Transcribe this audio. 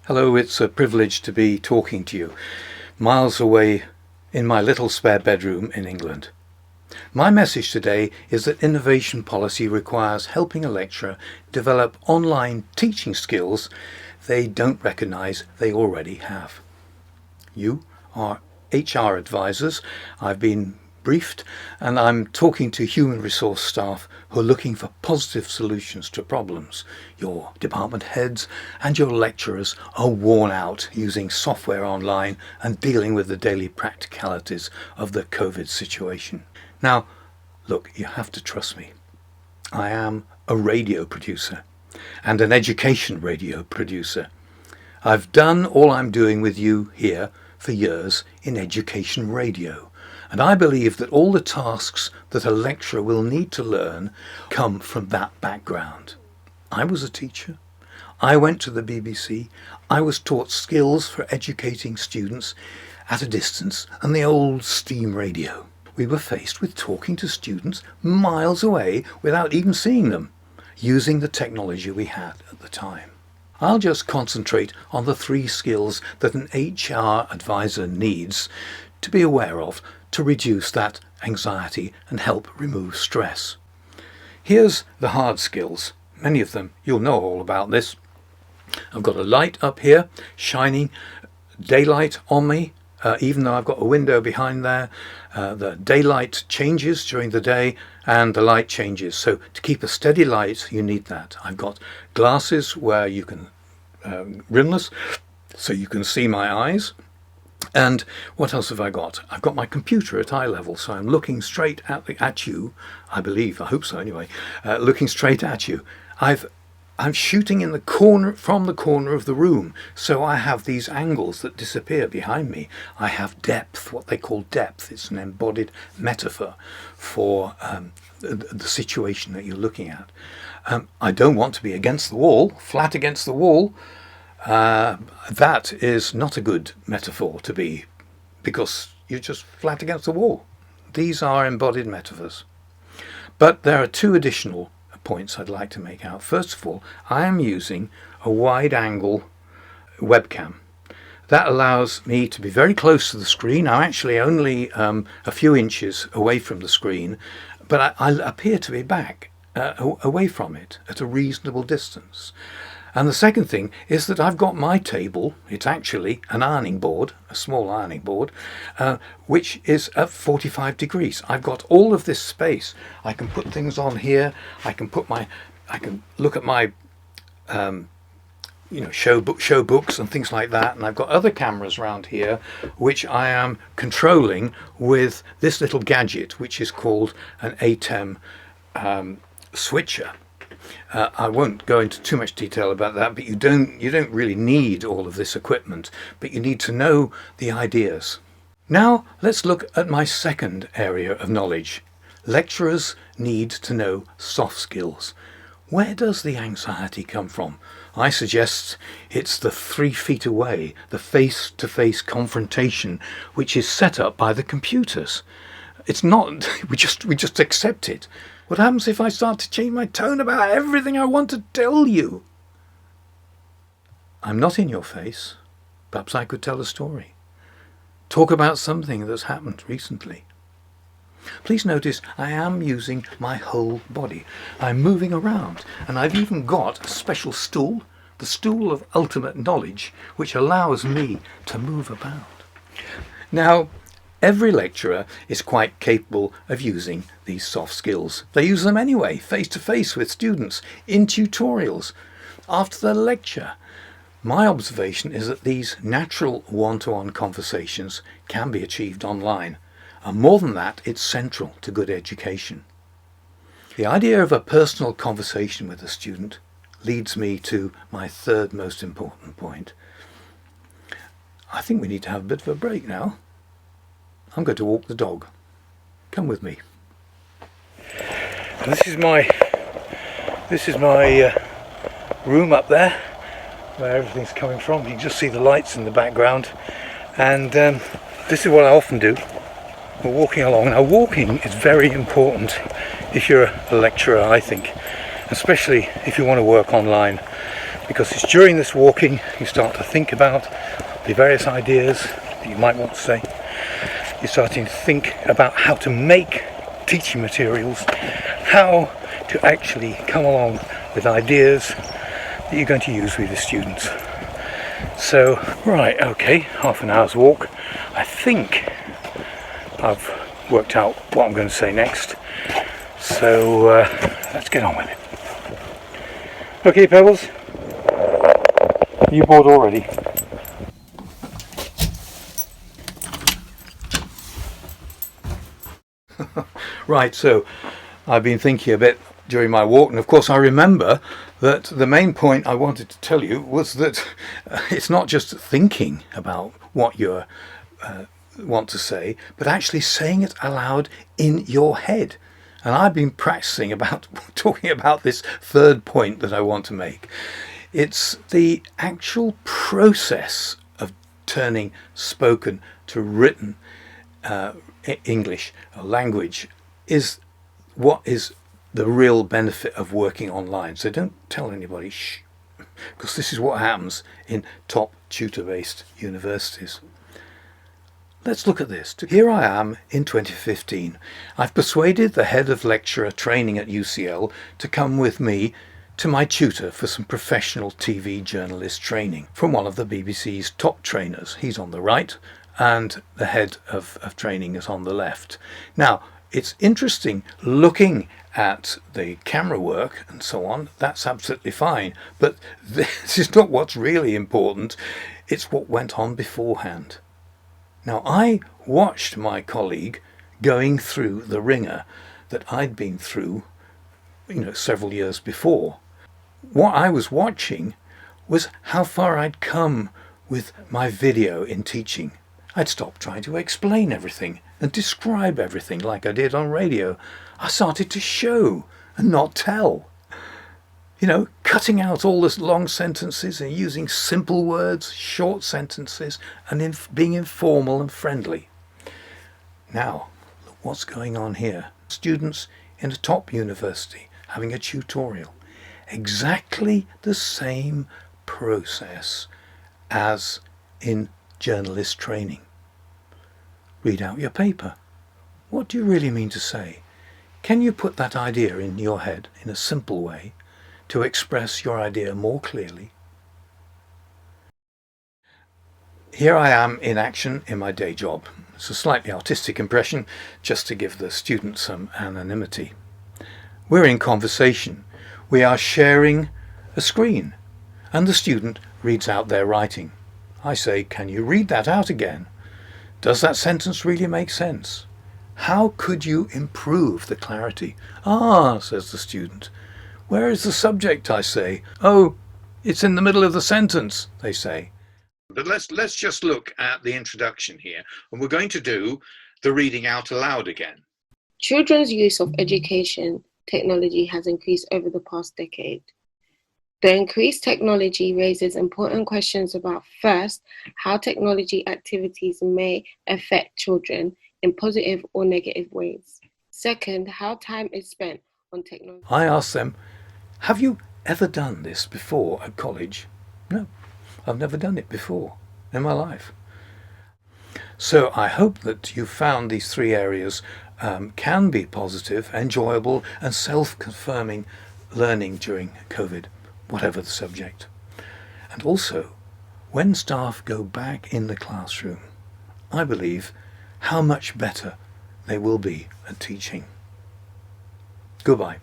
Hello, it's a privilege to be talking to you, miles away in my little spare bedroom in England. My message today is that innovation policy requires helping a lecturer develop online teaching skills they don't recognise they already have. You are HR advisors. I've been briefed, and I'm talking to human resource staff who are looking for positive solutions to problems. Your department heads and your lecturers are worn out using software online and dealing with the daily practicalities of the COVID situation. Now, look, you have to trust me. I am a radio producer and an education radio producer. I've done all I'm doing with you here for years in education radio. And I believe that all the tasks that a lecturer will need to learn come from that background. I was a teacher. I went to the BBC. I was taught skills for educating students at a distance and the old steam radio. We were faced with talking to students miles away without even seeing them, using the technology we had at the time. I'll just concentrate on the 3 skills that an HR advisor needs to be aware of to reduce that anxiety and help remove stress. Here's the hard skills. Many of them, you'll know all about this. I've got a light up here, shining daylight on me, even though I've got a window behind there. The daylight changes during the day and the light changes. So to keep a steady light, you need that. I've got glasses where you can, rimless, so you can see my eyes. And what else have I got? I've got my computer at eye level, so I'm looking straight at you, I believe, I hope so anyway, looking straight at you. I'm shooting in the corner, from the corner of the room, so I have these angles that disappear behind me. I have depth, what they call depth. It's an embodied metaphor for the situation that you're looking at. I don't want to be against the wall, flat against the wall. That is not a good metaphor to be, because you're just flat against the wall. These are embodied metaphors. But there are 2 additional points I'd like to make out. First of all, I am using a wide-angle webcam. That allows me to be very close to the screen. I'm actually only a few inches away from the screen, but I appear to be back away from it at a reasonable distance. And the second thing is that I've got my table, it's actually an ironing board, a small ironing board, which is at 45 degrees. I've got all of this space. I can put things on here. I can look at my, show books and things like that. And I've got other cameras around here, which I am controlling with this little gadget, which is called an ATEM switcher. I won't go into too much detail about that, but you don't really need all of this equipment, but you need to know the ideas. Now let's look at my second area of knowledge. Lecturers need to know soft skills. Where does the anxiety come from? I suggest it's the 3 feet away, the face-to-face confrontation, which is set up by the computers. It's not, we just accept it. What happens if I start to change my tone about everything I want to tell you? I'm not in your face. Perhaps I could tell a story. Talk about something that's happened recently. Please notice I am using my whole body. I'm moving around, and I've even got a special stool, the stool of ultimate knowledge, which allows me to move about. Now, every lecturer is quite capable of using these soft skills. They use them anyway, face to face with students, in tutorials, after the lecture. My observation is that these natural one-to-one conversations can be achieved online. And more than that, it's central to good education. The idea of a personal conversation with a student leads me to my 3rd most important point. I think we need to have a bit of a break now. I'm going to walk the dog. Come with me. This is my room up there, where everything's coming from. You can just see the lights in the background, and this is what I often do. We're walking along. Now, walking is very important if you're a lecturer, I think, especially if you want to work online. because it's during this walking you start to think about the various ideas that you might want to say. You're starting to think about how to make teaching materials, how to actually come along with ideas that you're going to use with your students. So, right, okay, half an hour's walk. I think I've worked out what I'm going to say next. So, let's get on with it. Okay, Pebbles, are you bored already? Right, so I've been thinking a bit during my walk, and of course I remember that the main point I wanted to tell you was that it's not just thinking about what you want to say, but actually saying it aloud in your head. And I've been practicing about talking about this third point that I want to make. It's the actual process of turning spoken to written English or language is what is the real benefit of working online. So don't tell anybody, shh, because this is what happens in top tutor-based universities. Let's look at this. Here I am in 2015. I've persuaded the head of lecturer training at UCL to come with me to my tutor for some professional TV journalist training from one of the BBC's top trainers. He's on the right and the head of training is on the left. Now, it's interesting looking at the camera work and so on. That's absolutely fine. But this is not what's really important. It's what went on beforehand. Now, I watched my colleague going through the ringer that I'd been through, several years before. What I was watching was how far I'd come with my video in teaching. I'd stopped trying to explain everything and describe everything like I did on radio. I started to show and not tell. Cutting out all those long sentences and using simple words, short sentences, and being informal and friendly. Now, look what's going on here. Students in a top university having a tutorial. Exactly the same process as in journalist training. Read out your paper. What do you really mean to say? Can you put that idea in your head in a simple way to express your idea more clearly? Here I am in action in my day job. It's a slightly artistic impression just to give the student some anonymity. We're in conversation. We are sharing a screen and the student reads out their writing. I say, can you read that out again? Does that sentence really make sense? How could you improve the clarity? Ah, says the student. Where is the subject, I say. Oh, it's in the middle of the sentence, they say. But let's just look at the introduction here, and we're going to do the reading out aloud again. Children's use of education technology has increased over the past decade. The increased technology raises important questions about, first, how technology activities may affect children in positive or negative ways. Second, how time is spent on technology. I asked them, have you ever done this before at college? No, I've never done it before in my life. So I hope that you found these three areas can be positive, enjoyable and self-confirming learning during COVID, whatever the subject. And also, when staff go back in the classroom, I believe how much better they will be at teaching. Goodbye.